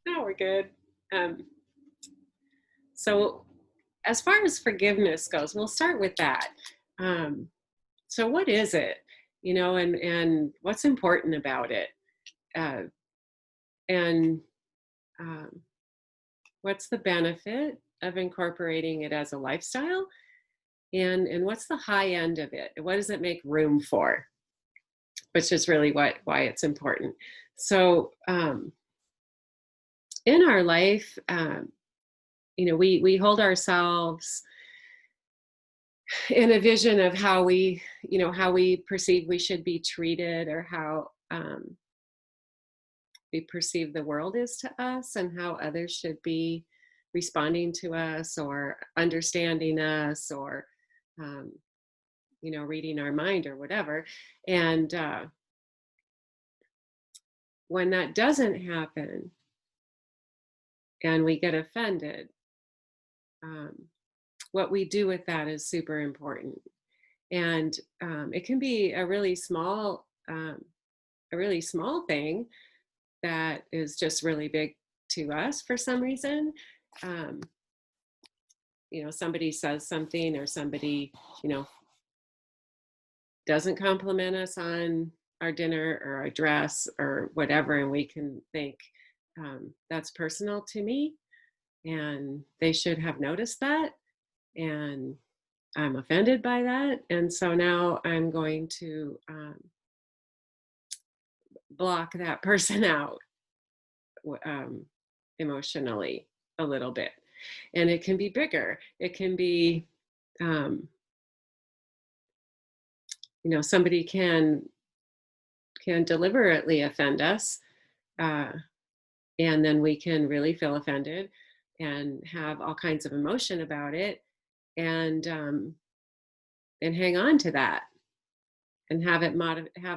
No, we're good. Um, so, as far as forgiveness goes, we'll start with that. Um, so, what is it? And what's important about it? Uh, and um, what's the benefit of incorporating it as a lifestyle? And what's the high end of it? What does it make room for? Which is really why it's important. So, in our life, we hold ourselves in a vision of how we perceive we should be treated, or how we perceive the world is to us, and how others should be responding to us or understanding us, or um, reading our mind or whatever. And when that doesn't happen and we get offended, um, what we do with that is super important. And it can be a really small thing that is just really big to us for some reason. Um, somebody says something, or somebody, you know, doesn't compliment us on our dinner or our dress or whatever, and we can think, that's personal to me, and they should have noticed that, and I'm offended by that, and so now I'm going to block that person out, emotionally, a little bit. And it can be bigger. It can be, um, somebody can deliberately offend us, uh, and then we can really feel offended and have all kinds of emotion about it, and hang on to that, and have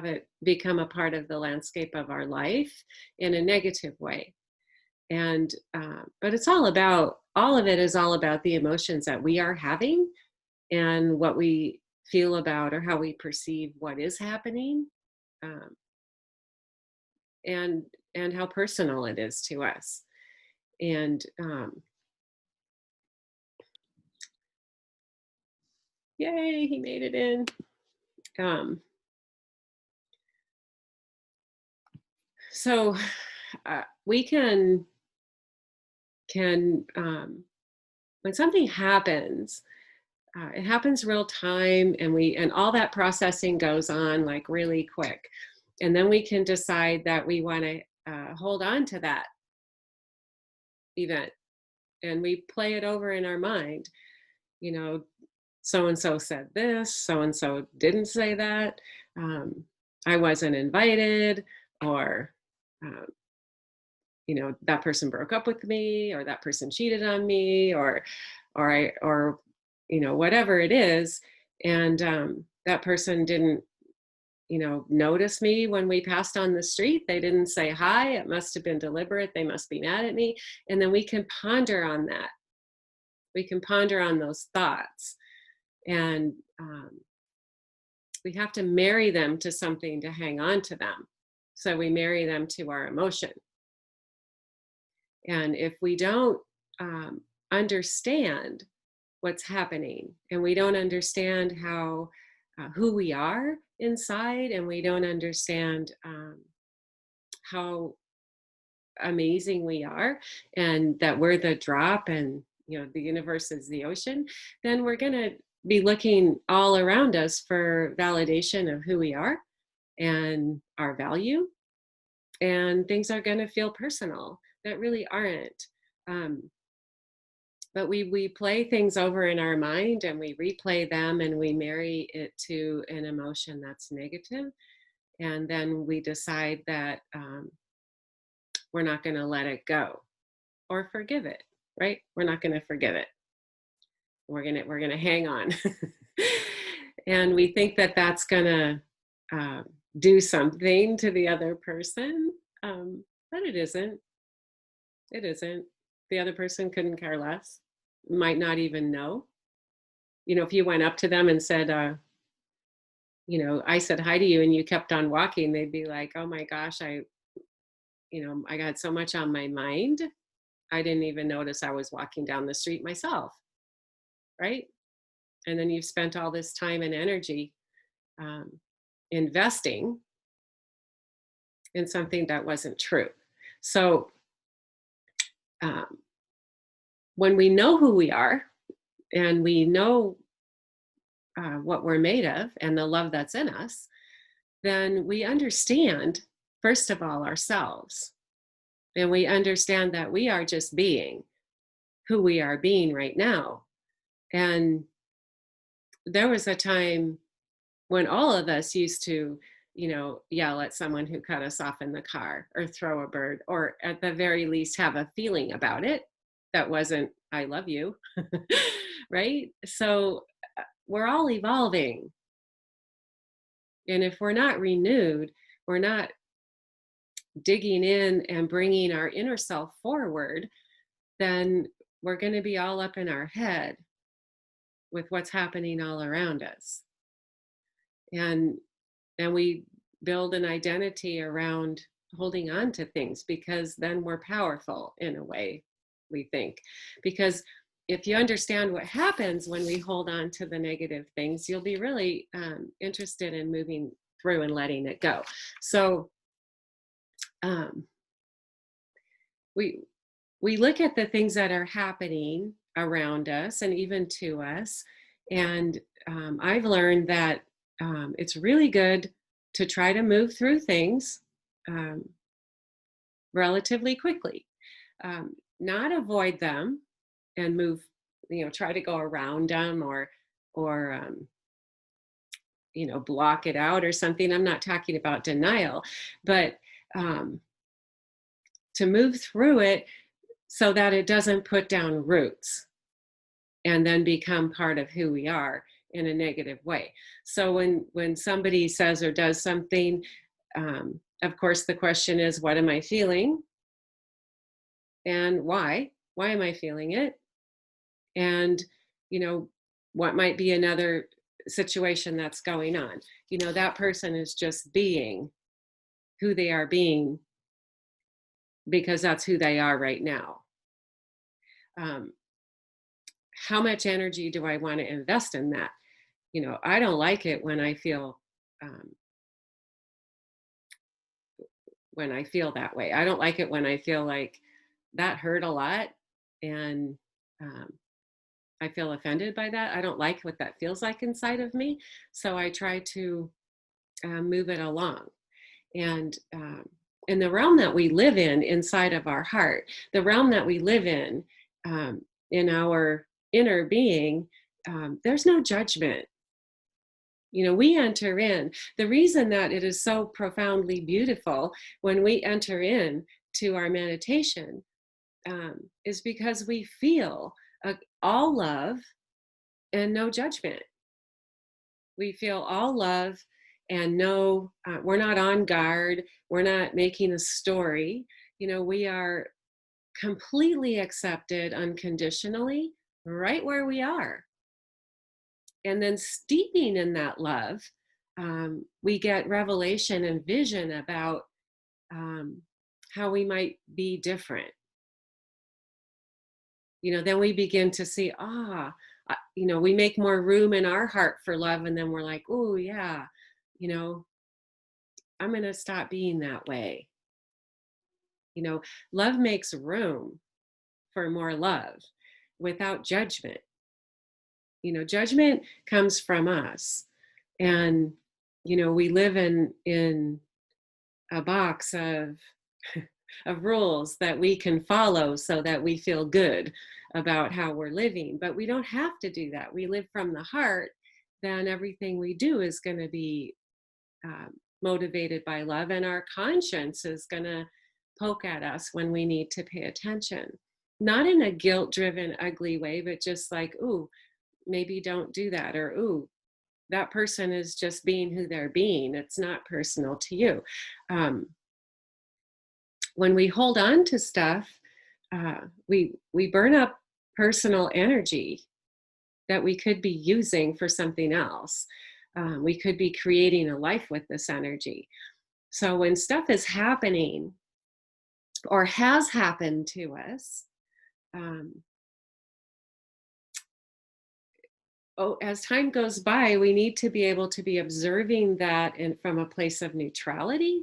it become a part of the landscape of our life in a negative way. And but all of it is all about the emotions that we are having, and what we feel about, or how we perceive what is happening, um, and how personal it is to us. And yay, he made it in. um, so we can when something happens, it happens real time, and all that processing goes on like really quick, and then we can decide that we want to hold on to that event, and we play it over in our mind. you know so and so said this, so and so didn't say that, um, I wasn't invited, or um, that person broke up with me, or that person cheated on me, or whatever it is. And that person didn't notice me when we passed on the street. They didn't say hi. It must have been deliberate. They must be mad at me. And then we can ponder on that. We can ponder on those thoughts. And we have to marry them to something to hang on to them. So we marry them to our emotion. And if we don't understand what's happening, and we don't understand who we are inside, and we don't understand how amazing we are, and that we're the drop, and the universe is the ocean, then we're going to be looking all around us for validation of who we are and our value, and things are going to feel personal that really aren't. um, but we play things over in our mind, and we replay them, and we marry it to an emotion that's negative, and then we decide that we're not going to let it go or forgive it. Right, we're not going to forgive it. We're going to hang on. And we think that that's going to do something to the other person, but it isn't. The other person couldn't care less, might not even know. If you went up to them and said, I said hi to you and you kept on walking, they'd be like, oh my gosh, I got so much on my mind, I didn't even notice I was walking down the street myself, right? And then you've spent all this time and energy um, investing in something that wasn't true. So um, when we know who we are and we know what we're made of and the love that's in us, then we understand, first of all, ourselves. And we understand that we are just being who we are being right now. And there was a time when all of us used to, yell at someone who cut us off in the car or throw a bird, or at the very least have a feeling about it that wasn't, I love you. Right? So we're all evolving. And if we're not renewed, we're not digging in and bringing our inner self forward, then we're going to be all up in our head with what's happening all around us. And we build an identity around holding on to things because then we're powerful in a way, we think. Because if you understand what happens when we hold on to the negative things, you'll be really interested in moving through and letting it go. So um, we we look at the things that are happening around us and even to us, and I've learned that it's really good to try to move through things um, relatively quickly, not avoid them and move, try to go around them or block it out or something. I'm not talking about denial, but um, to move through it so that it doesn't put down roots and then become part of who we are in a negative way. So when somebody says or does something, of course the question is, what am I feeling and why am I feeling it? And what might be another situation that's going on. That person is just being who they are being because that's who they are right now. um, how much energy do I want to invest in that? I don't like it um, when I feel that way. I don't like it when I feel like that hurt a lot and um, I feel offended by that. I don't like what that feels like inside of me. So I try to move it along. And in the realm that we live inside of our heart, the realm that we live in our inner being, there's no judgment. We enter in. The reason that it is so profoundly beautiful when we enter in to our meditation is because we feel all love and no judgment. We feel all love and no, we're not on guard. We're not making a story. We are completely accepted unconditionally right where we are. And then steeping in that love, we get revelation and vision about how we might be different. Then we begin to see, we make more room in our heart for love. And then we're like, oh, yeah, you know, I'm going to stop being that way. Love makes room for more love without judgment. Judgment comes from us. And, we live in a box of of rules that we can follow so that we feel good about how we're living. But we don't have to do that. We live from the heart, then everything we do is going to be motivated by love, and our conscience is going to poke at us when we need to pay attention. Not in a guilt-driven, ugly way, but just like, ooh, maybe don't do that, or ooh, that person is just being who they're being. It's not personal to you. When we hold on to stuff, we burn up personal energy that we could be using for something else. We could be creating a life with this energy. So when stuff is happening or has happened to us, um, as time goes by, we need to be able to be observing that from a place of neutrality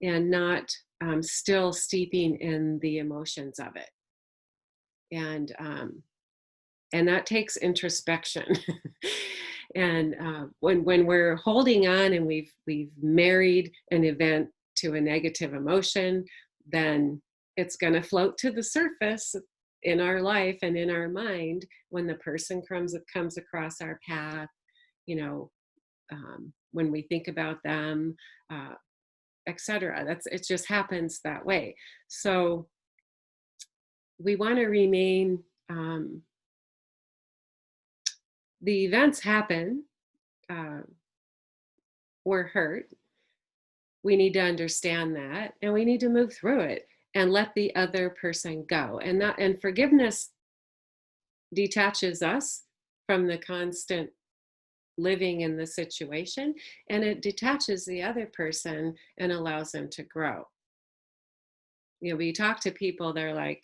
and not still steeping in the emotions of it. And and that takes introspection. And when we're holding on and we've married an event to a negative emotion, then it's going to float to the surface in our life and in our mind when the person comes across our path, you know, when we think about them, uh, etc. That's it. Just happens that way. So we want to remain. The events happen. Uh, we're hurt. We need to understand that, and we need to move through it and let the other person go. And forgiveness detaches us from the constant living in the situation, and it detaches the other person and allows them to grow. We talk to people, they're like,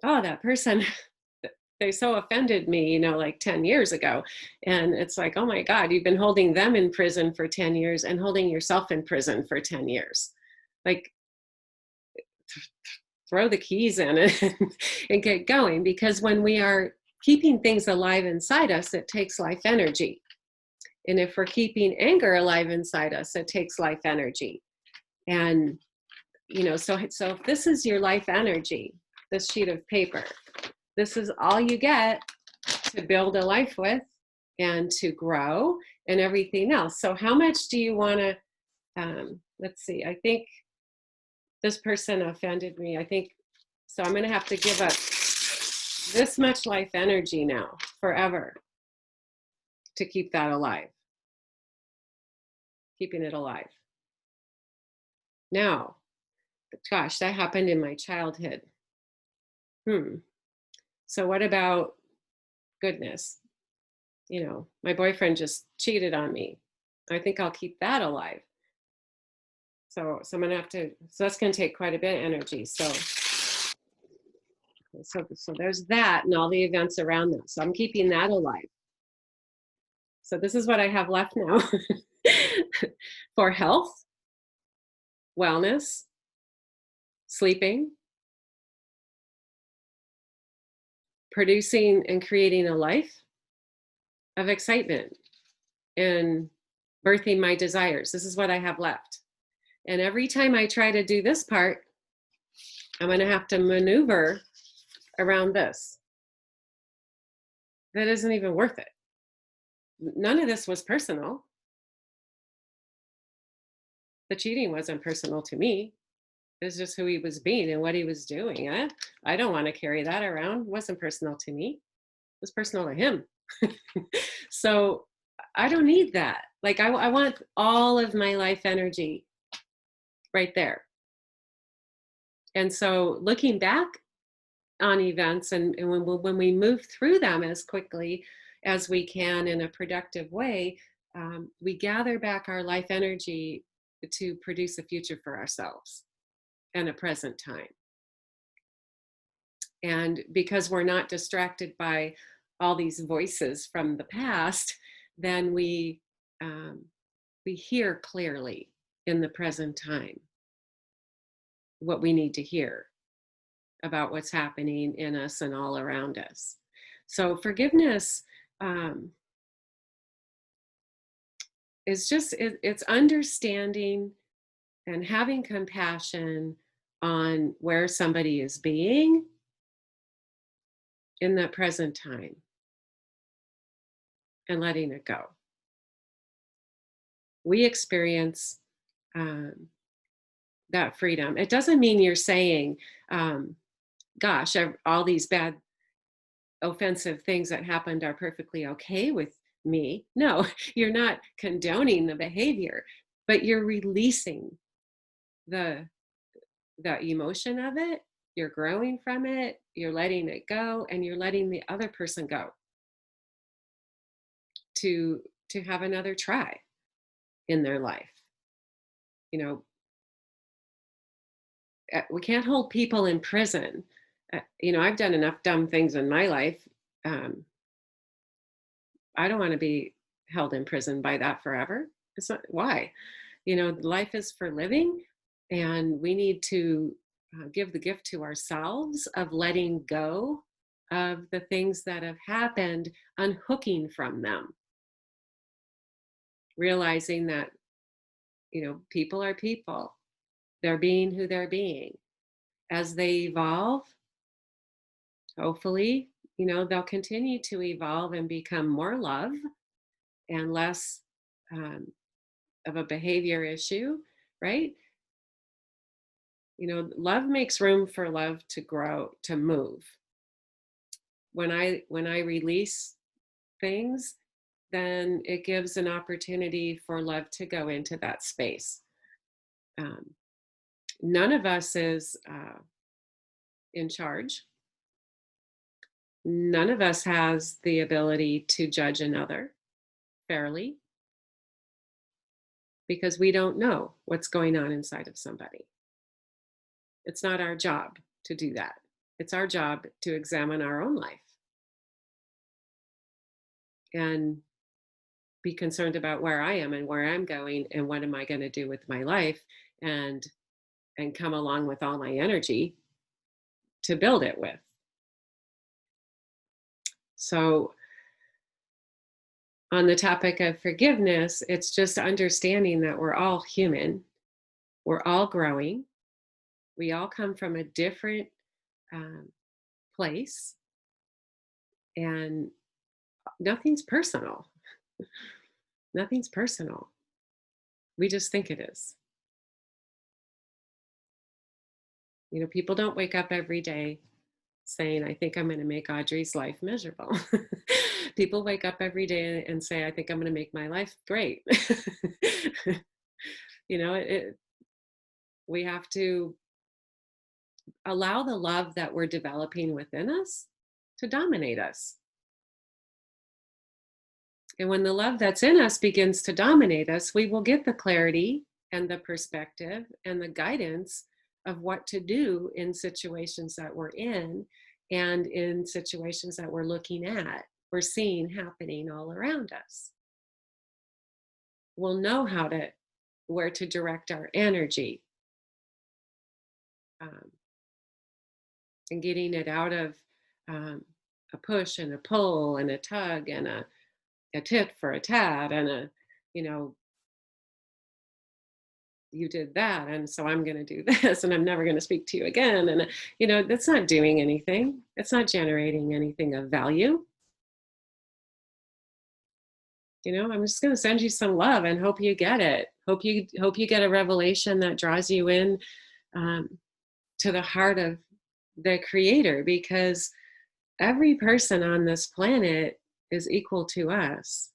oh, that person, they so offended me, like 10 years ago. And it's like, oh my God, you've been holding them in prison for 10 years and holding yourself in prison for 10 years. Like, throw the keys in and get going. Because when we are keeping things alive inside us, it takes life energy. And if we're keeping anger alive inside us, it takes life energy. And, so if this is your life energy, this sheet of paper, this is all you get to build a life with and to grow and everything else. So how much do you want to, let's see, I think this person offended me. I think, so I'm going to have to give up this much life energy now forever to keep that alive, keeping it alive. Now, gosh, that happened in my childhood. So what about goodness? My boyfriend just cheated on me. I think I'll keep that alive. So I'm gonna have to. So that's gonna take quite a bit of energy. So there's that and all the events around that. So I'm keeping that alive. So this is what I have left now for health, wellness, sleeping, producing and creating a life of excitement, and birthing my desires. This is what I have left. And every time I try to do this part, I'm going to have to maneuver around this. That isn't even worth it. None of this was personal. The cheating wasn't personal to me. It was just who he was being and what he was doing. I don't want to carry that around. It wasn't personal to me. It was personal to him. So I don't need that. Like I want all of my life energy right there. And so looking back on events and when we move through them as quickly as we can in a productive way, we gather back our life energy to produce a future for ourselves and a present time. And because we're not distracted by all these voices from the past, then we hear clearly in the present time what we need to hear about what's happening in us and all around us. So forgiveness is just it's understanding and having compassion on where somebody is being in that present time and letting it go. We experience um, that freedom. It doesn't mean you're saying, gosh, all these bad, offensive things that happened are perfectly okay with me. No, you're not condoning the behavior, but you're releasing the emotion of it. You're growing from it. You're letting it go, and you're letting the other person go to have another try in their life. You know, We can't hold people in prison. I've done enough dumb things in my life. Um, I don't want to be held in prison by that forever. It's not why. Life is for living, and we need to give the gift to ourselves of letting go of the things that have happened, unhooking from them, realizing that, people are people. They're being who they're being. As they evolve, hopefully, they'll continue to evolve and become more love and less um, of a behavior issue, right? Love makes room for love to grow, to move. When I release things, then it gives an opportunity for love to go into that space. Um, None of us is in charge. None of us has the ability to judge another fairly because we don't know what's going on inside of somebody. It's not our job to do that. It's our job to examine our own life and be concerned about where I am and where I'm going and what am I going to do with my life, and come along with all my energy to build it with. So on the topic of forgiveness, it's just understanding that we're all human, we're all growing, we all come from a different um, place, and nothing's personal. Nothing's personal. We just think it is. People don't wake up every day saying, I think I'm going to make Audrey's life miserable. People wake up every day and say, I think I'm going to make my life great. We have to allow the love that we're developing within us to dominate us. And when the love that's in us begins to dominate us, we will get the clarity and the perspective and the guidance of what to do in situations that we're in and in situations that we're looking at, we're seeing happening all around us. We'll know where to direct our energy, um, and getting it out of um, a push and a pull and a tug and a tit for a tat and you know, you did that, and so I'm going to do this, and I'm never going to speak to you again. And, that's not doing anything. It's not generating anything of value. I'm just going to send you some love and hope you get it. Hope you get a revelation that draws you in um, to the heart of the creator, because every person on this planet is equal to us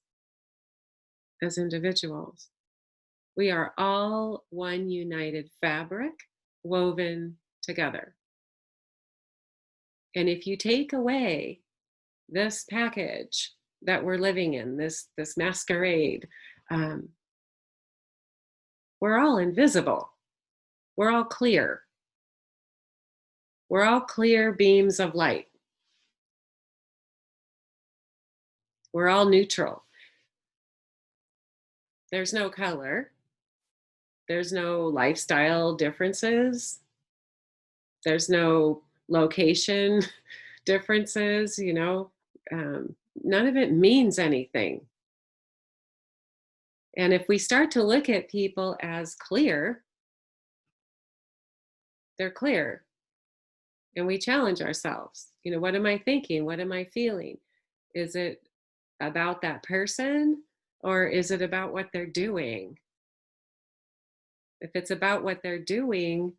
as individuals. We are all one united fabric woven together. And if you take away this package that we're living in, this masquerade, um, we're all invisible. We're all clear. We're all clear beams of light. We're all neutral. There's no color. There's no lifestyle differences. There's no location differences, none of it means anything. And if we start to look at people as clear, they're clear. And we challenge ourselves. What am I thinking? What am I feeling? Is it about that person, or is it about what they're doing? If it's about what they're doing,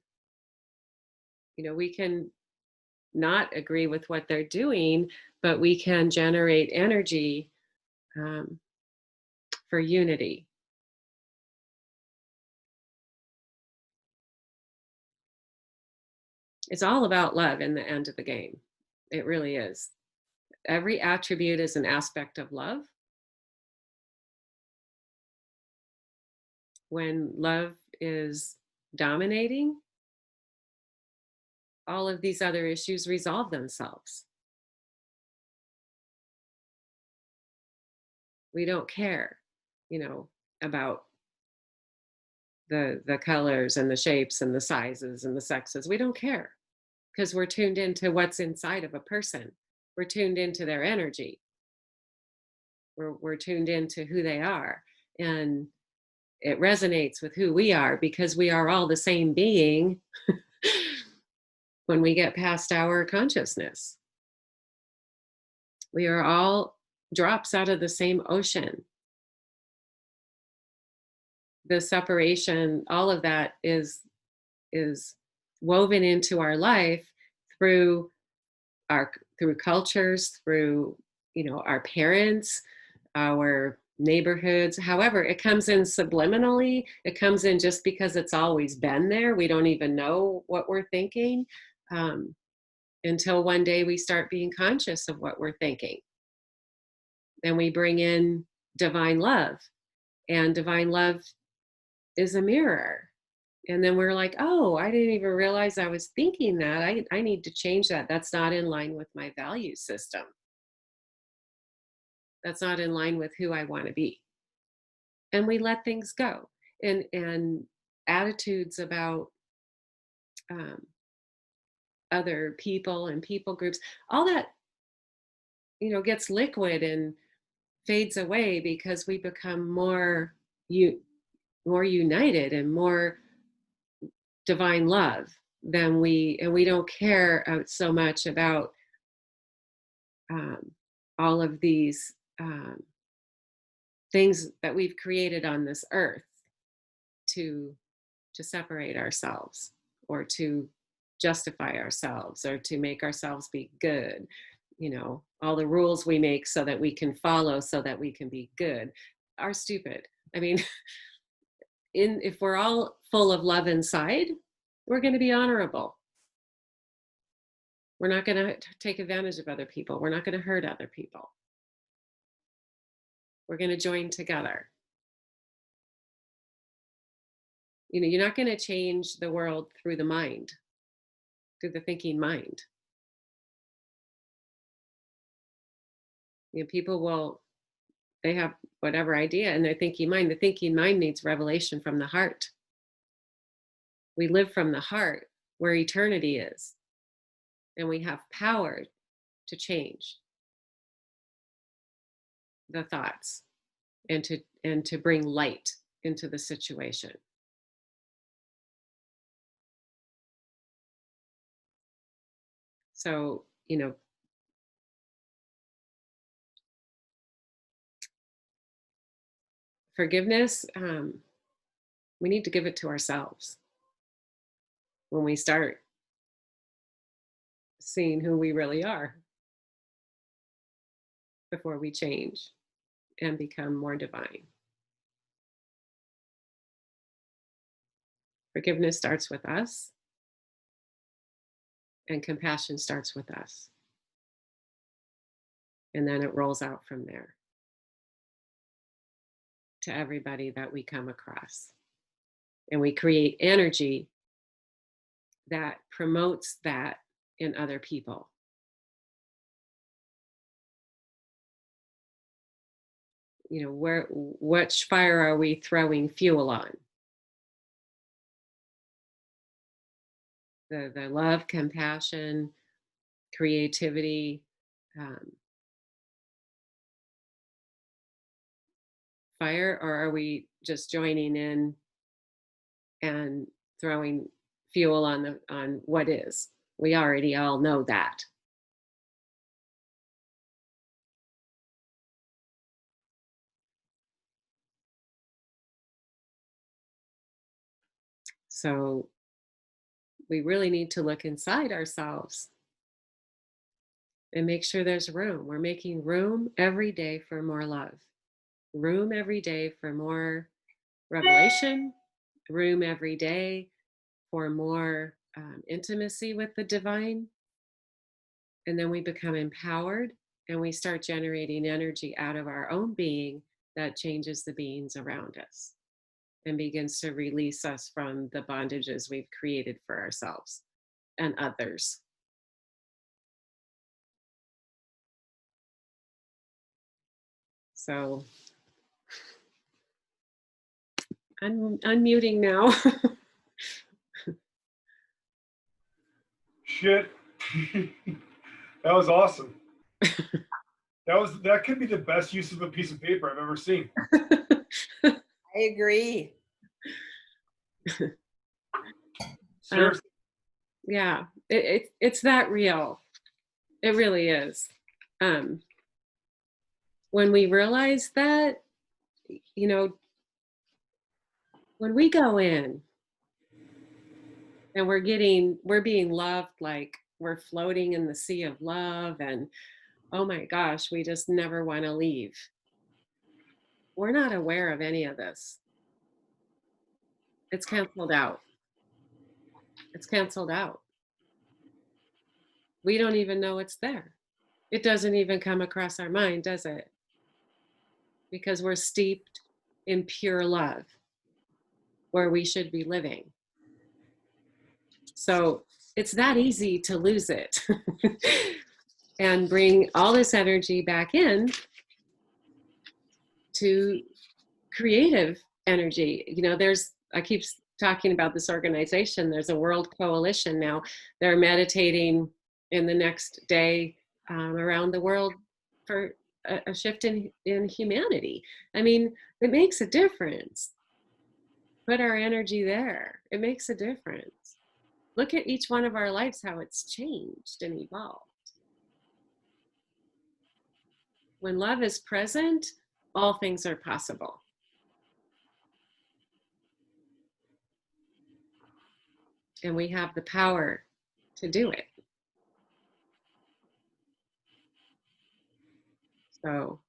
we can not agree with what they're doing, but we can generate energy um, for unity. It's all about love in the end of the game. It really is. Every attribute is an aspect of love. When love is dominating, all of these other issues resolve themselves. We don't care, you know, about the colors and the shapes and the sizes and the sexes. We don't care because we're tuned into what's inside of a person. We're tuned into their energy. We're tuned into who they are. And it resonates with who we are because we are all the same being when we get past our consciousness. We are all drops out of the same ocean. The separation, all of that is woven into our life through through cultures, through our parents, our neighborhoods. However, it comes in subliminally. It comes in just because it's always been there. We don't even know what we're thinking um, until one day we start being conscious of what we're thinking. And we bring in divine love, and divine love is a mirror. And then we're like, oh, I didn't even realize I was thinking that. I need to change that. That's not in line with my value system. That's not in line with who I want to be. And we let things go. And attitudes about um, other people and people groups, all that, gets liquid and fades away because we become more united and more divine love than we don't care so much about um, all of these things that we've created on this earth to separate ourselves or to justify ourselves or to make ourselves be good. All the rules we make so that we can follow so that we can be good are stupid. I mean, if we're all full of love inside, we're going to be honorable. We're not going to take advantage of other people. We're not going to hurt other people. We're going to join together. You're not going to change the world through the mind, through the thinking mind. People they have whatever idea in their thinking mind. The thinking mind needs revelation from the heart. We live from the heart where eternity is, and we have power to change the thoughts and to bring light into the situation. So, forgiveness, we need to give it to ourselves when we start seeing who we really are before we change and become more divine. Forgiveness starts with us, and compassion starts with us. And then it rolls out from there to everybody that we come across. And we create energy that promotes that in other people. Which fire are we throwing fuel on? The love, compassion, creativity, fire, or are we just joining in and throwing fuel on what is? We already all know that. So we really need to look inside ourselves and make sure there's room. We're making room every day for more love, room every day for more revelation, room every day for more intimacy with the divine. And then we become empowered and we start generating energy out of our own being that changes the beings around us and begins to release us from the bondages we've created for ourselves. and others. So I'm unmuting now. Shit. That was awesome. That could be the best use of a piece of paper I've ever seen. I agree. Seriously. Yeah, it's that real. It really is. When we realize that, you know, when we go in and we're being loved, like we're floating in the sea of love, and oh my gosh, we just never want to leave. We're not aware of any of this. It's canceled out. It's canceled out. We don't even know it's there. It doesn't even come across our mind, does it? Because we're steeped in pure love where we should be living. So it's that easy to lose it and bring all this energy back in to creative energy. You know, I keep talking about this organization. There's a world coalition now. They're meditating in the next day around the world for a shift in humanity. I mean, it makes a difference. Put our energy there. It makes a difference. Look at each one of our lives, how it's changed and evolved. When love is present, all things are possible. And we have the power to do it. So,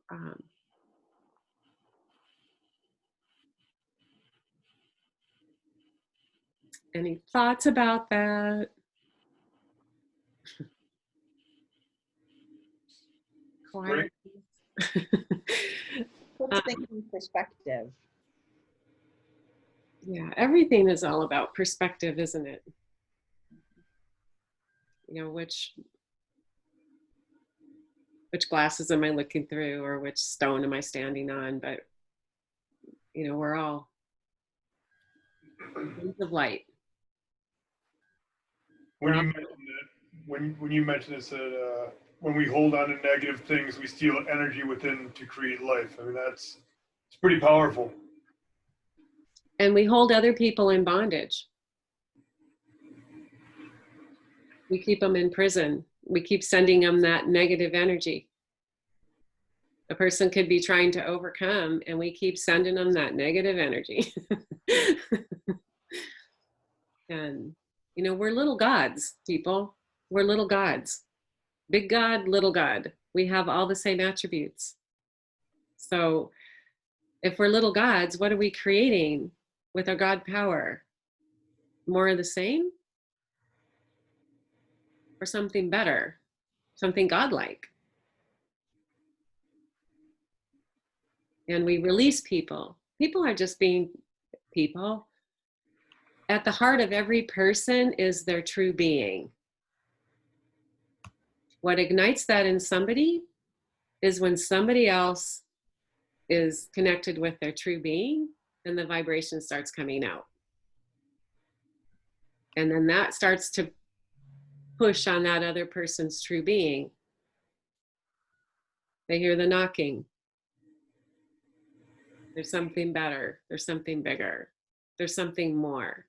any thoughts about that? Great. Puts things in perspective. Yeah, everything is all about perspective, isn't it? You know, which glasses am I looking through, or which stone am I standing on? But you know, we're all beings of light. When you mentioned this, when we hold on to negative things, we steal energy within to create life. I mean, it's pretty powerful. And we hold other people in bondage. We keep them in prison. We keep sending them that negative energy. A person could be trying to overcome, and we keep sending them that negative energy. And, you know, we're little gods, people. We're little gods. Big God, little God. We have all the same attributes. So if we're little gods, what are we creating with our God power? More of the same? Or something better? Something godlike? And we release people. People are just being people. At the heart of every person is their true being. What ignites that in somebody is when somebody else is connected with their true being, and the vibration starts coming out. And then that starts to push on that other person's true being. They hear the knocking. There's something better. There's something bigger. There's something more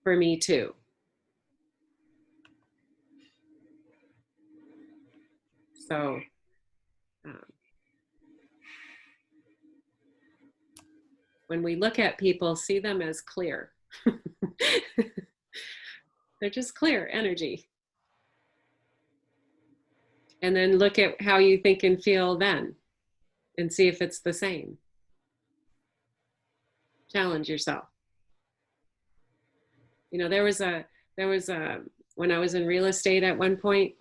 for me too. So when we look at people, see them as clear. They're just clear energy. And then look at how you think and feel then, and see if it's the same. Challenge yourself. You know, there was a when I was in real estate at one point,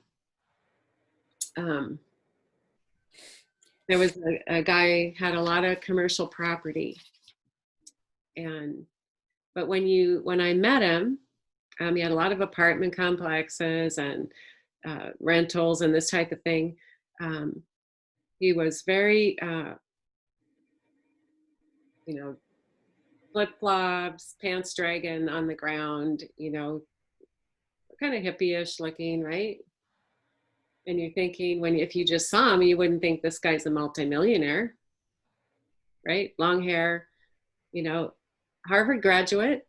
there was a guy had a lot of commercial property, but when I met him, He had a lot of apartment complexes and rentals and this type of thing. Um, he was very, you know, flip flops, pants dragging on the ground, kind of hippie-ish looking, right? And you're thinking, if you just saw him, you wouldn't think this guy's a multimillionaire, right? Long hair, you know, Harvard graduate,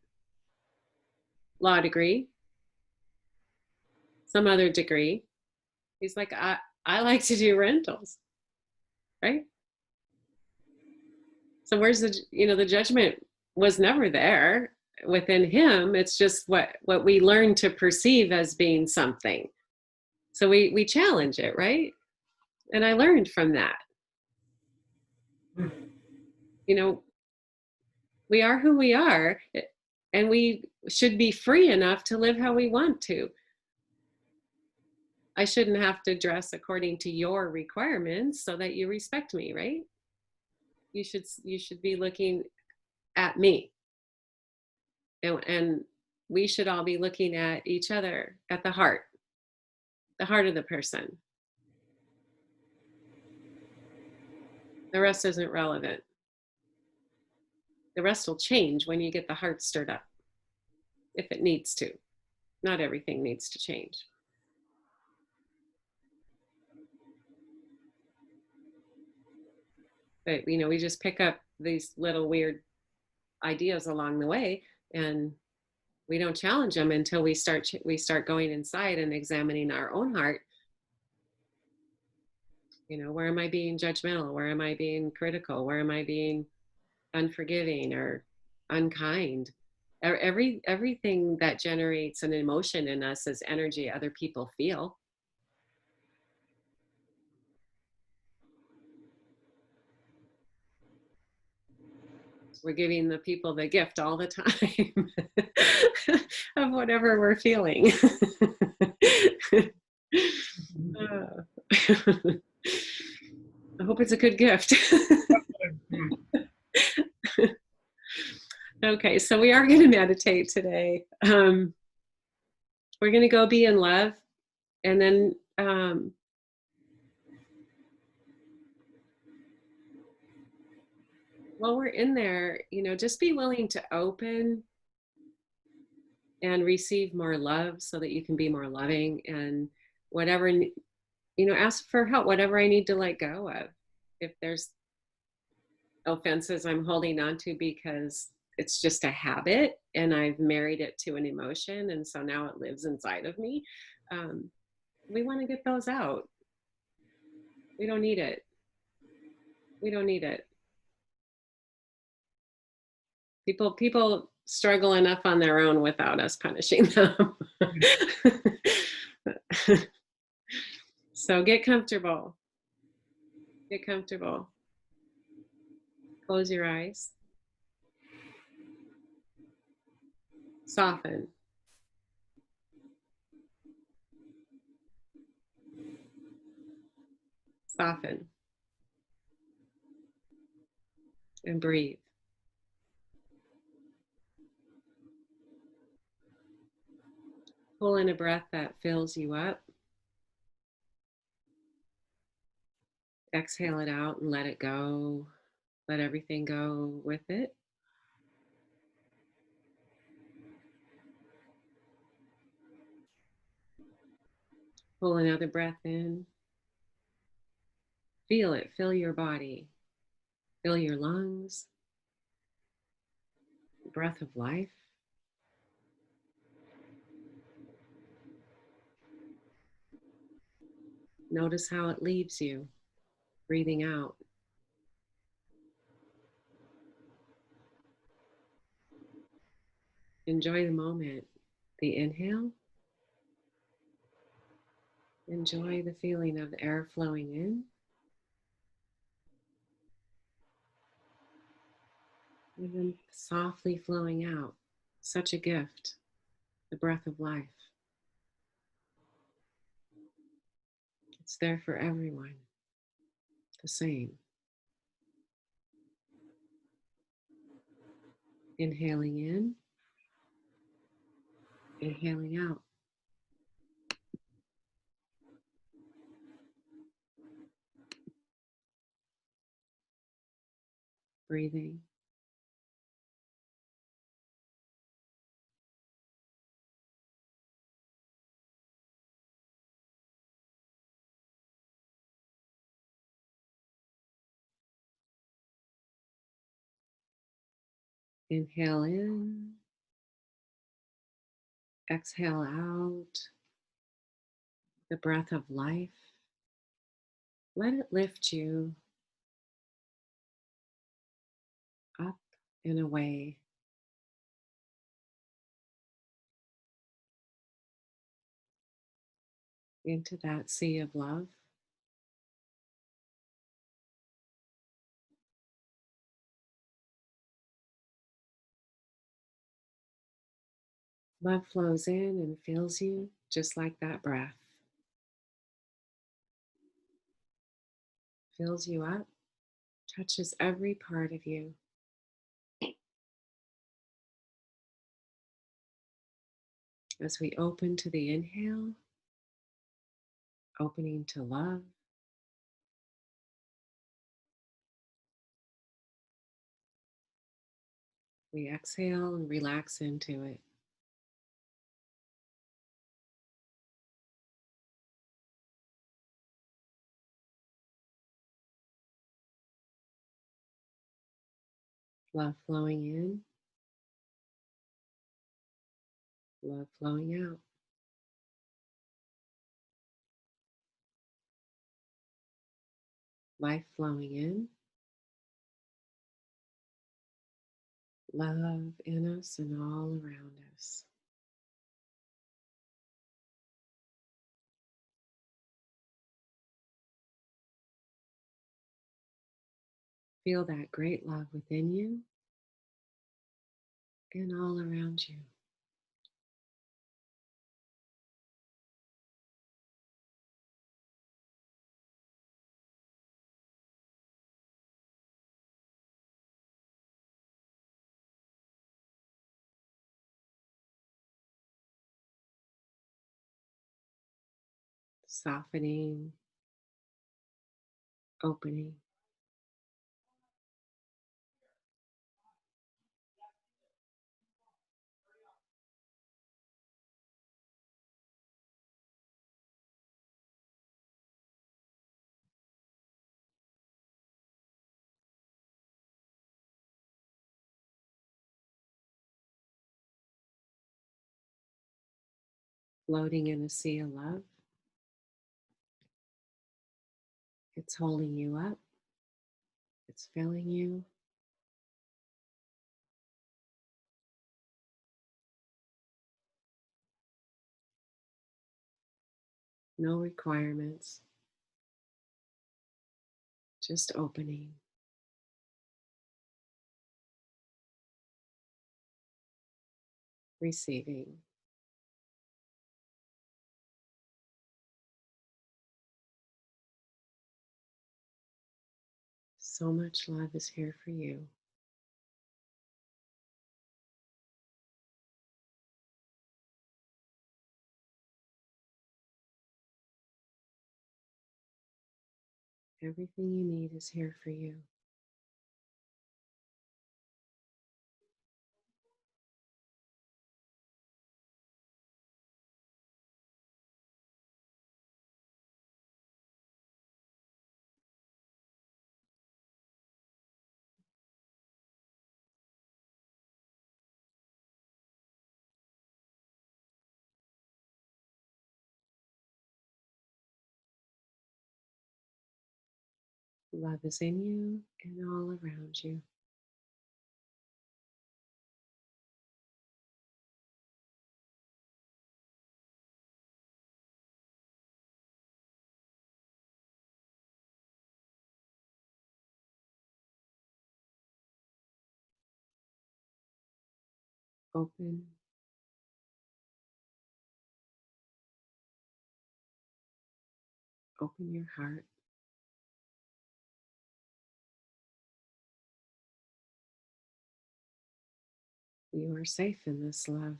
law degree, some other degree. He's like, I like to do rentals, right? So where's the judgment was never there within him. It's just what we learn to perceive as being something. So we challenge it, right? And I learned from that. We are who we are, and we should be free enough to live how we want to. I shouldn't have to dress according to your requirements so that you respect me, right? You should be looking at me. And we should all be looking at each other, at the heart of the person. The rest isn't relevant. The rest will change when you get the heart stirred up, if it needs to. Not everything needs to change. But, we just pick up these little weird ideas along the way, and we don't challenge them until we start going inside and examining our own heart. Where am I being judgmental? Where am I being critical? Where am I being unforgiving or unkind? Everything that generates an emotion in us is energy other people feel. We're giving the people the gift all the time of whatever we're feeling. I hope it's a good gift. Okay, so we are going to meditate today. We're going to go be in love, and then while we're in there, just be willing to open and receive more love so that you can be more loving, and whatever, ask for help, whatever I need to let go of. If there's offenses I'm holding on to because it's just a habit and I've married it to an emotion, and so now it lives inside of me, we want to get those out. We don't need it. We don't need it. People struggle enough on their own without us punishing them. So get comfortable. Get comfortable. Close your eyes. Soften. Soften. And breathe. Pull in a breath that fills you up. Exhale it out and let it go. Let everything go with it. Pull another breath in. Feel it, fill your body. Fill your lungs. Breath of life. Notice how it leaves you, breathing out. Enjoy the moment. The inhale. Enjoy the feeling of the air flowing in. And then softly flowing out. Such a gift. The breath of life. It's there for everyone. The same. Inhaling in. Inhaling out. Breathing. Inhale in. Exhale out. The breath of life. Let it lift you up and away into that sea of love. Love flows in and fills you just like that breath. Fills you up, touches every part of you. As we open to the inhale, opening to love, we exhale and relax into it. Love flowing in, love flowing out. Life flowing in, love in us and all around us. Feel that great love within you and all around you. Softening, opening. Floating in a sea of love. It's holding you up. It's filling you. No requirements. Just opening. Receiving. So much love is here for you. Everything you need is here for you. Love is in you and all around you. Open. Open your heart. You are safe in this love.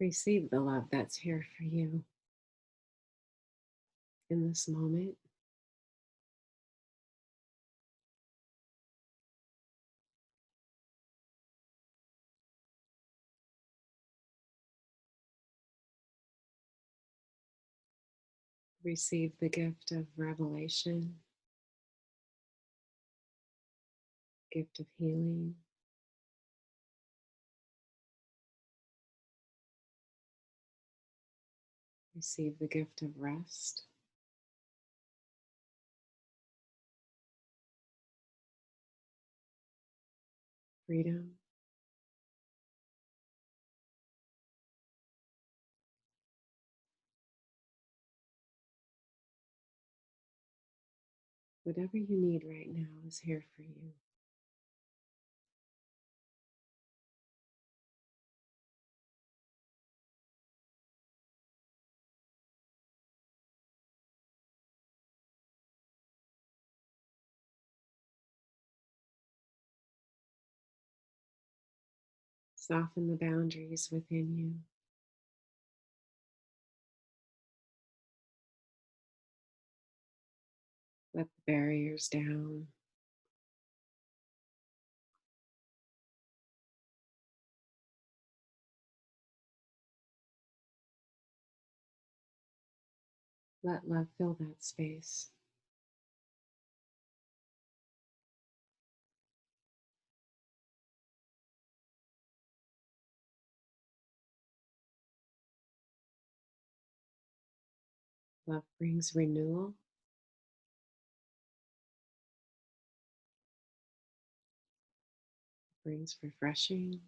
Receive the love that's here for you in this moment. Receive the gift of revelation, gift of healing. Receive the gift of rest. Freedom. Whatever you need right now is here for you. Soften the boundaries within you. Let the barriers down. Let love fill that space. Love brings renewal. Brings refreshing.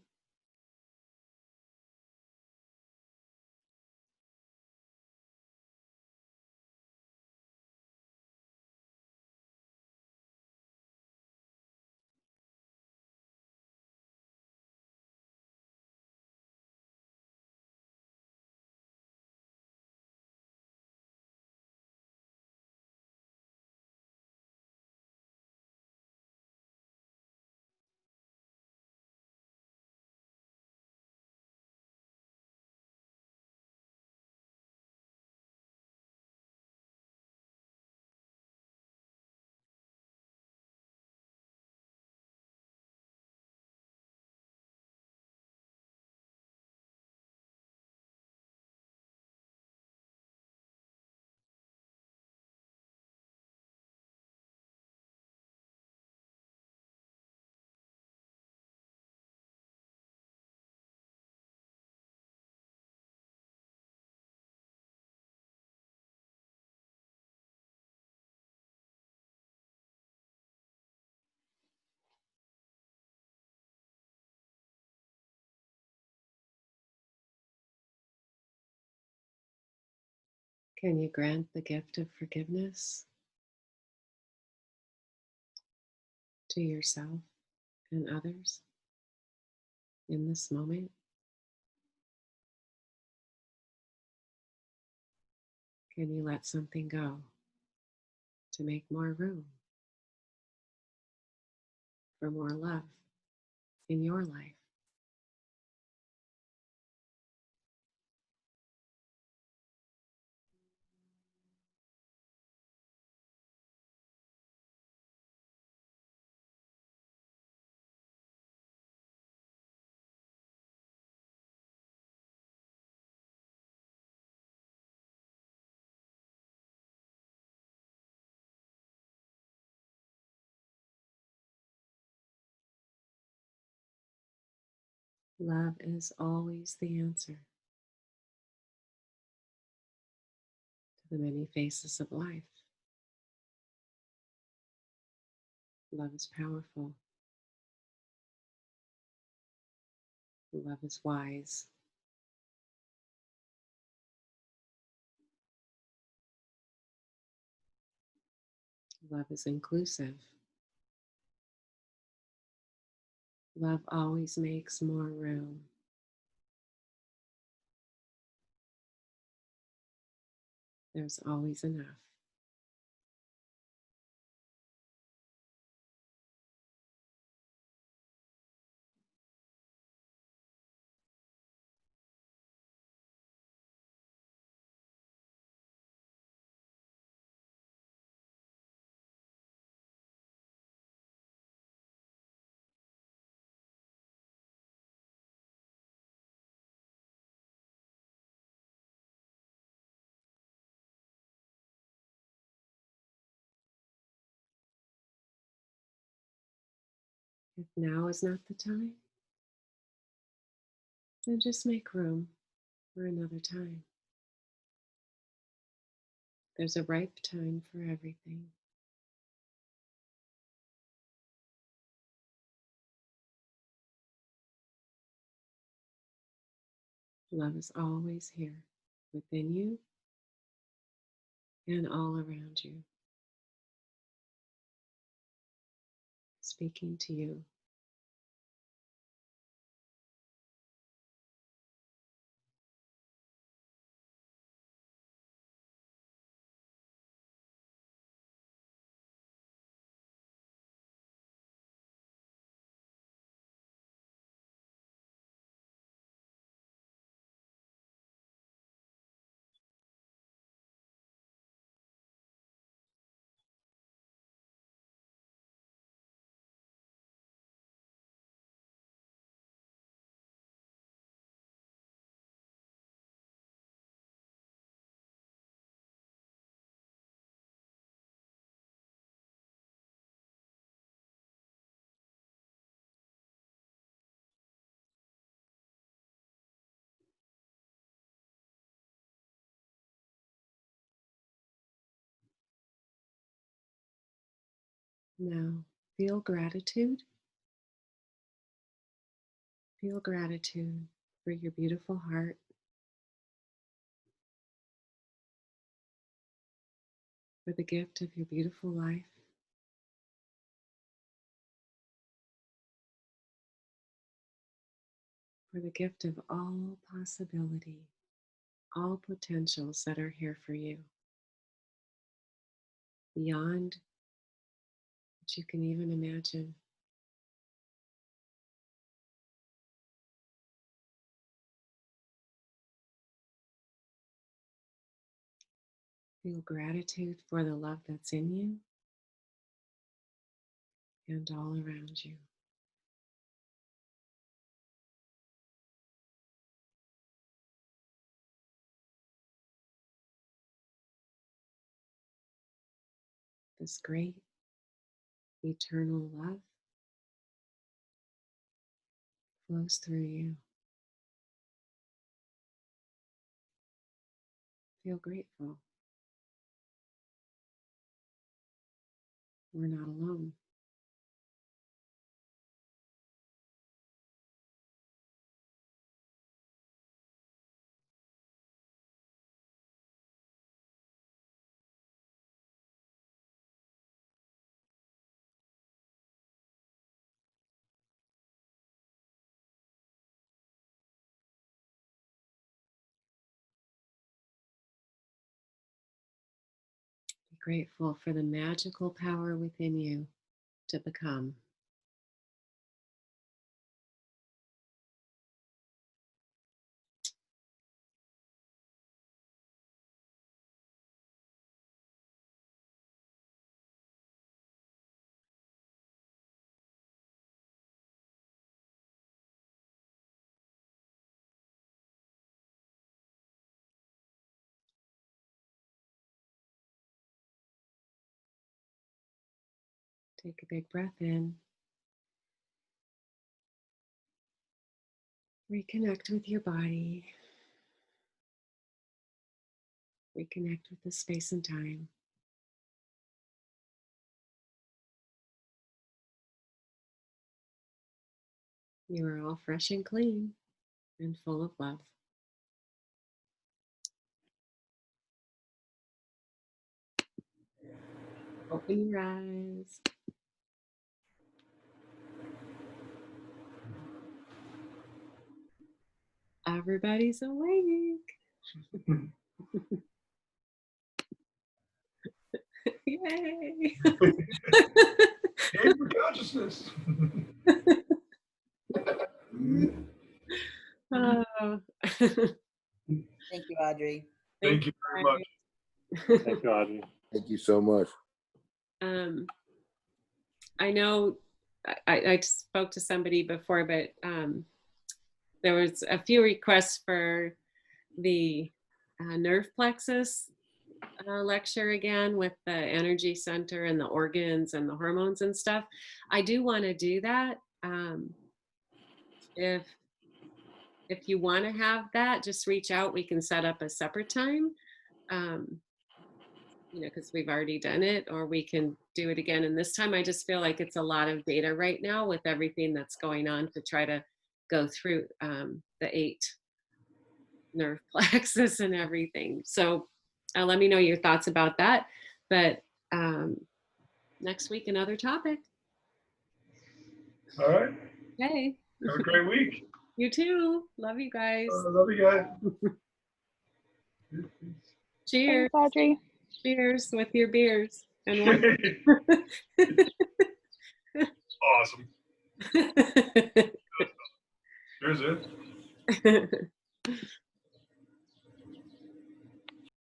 Can you grant the gift of forgiveness to yourself and others in this moment? Can you let something go to make more room for more love in your life? Love is always the answer to the many faces of life. Love is powerful. Love is wise. Love is inclusive. Love always makes more room. There's always enough. If now is not the time, then just make room for another time. There's a ripe time for everything. Love is always here within you and all around you, speaking to you. Now, feel gratitude. Feel gratitude for your beautiful heart, for the gift of your beautiful life, for the gift of all possibility, all potentials that are here for you, beyond what you can even imagine. Feel gratitude for the love that's in you and all around you. This great eternal love flows through you. Feel grateful. We're not alone. Be grateful for the magical power within you to become. Take a big breath in. Reconnect with your body. Reconnect with the space and time. You are all fresh and clean and full of love. Open your eyes. Everybody's awake. Yay. Aim for consciousness. Oh. Thank you, Audrey. Thank you very much. Thank you, Audrey. Thank you so much. I know I spoke to somebody before, but there was a few requests for the nerve plexus lecture again with the energy center and the organs and the hormones and stuff. I do want to do that. um, if you want to have that, just reach out. We can set up a separate time. Because we've already done it, or we can do it again. And this time I just feel like it's a lot of data right now with everything that's going on to try to go through the 8 nerve plexus and everything. So let me know your thoughts about that. But next week, another topic. All right. Okay. Have a great week. You too. Love you guys. Love you guys. Cheers. Thanks, Audrey. Cheers with your beers. And wine. Awesome. There's it.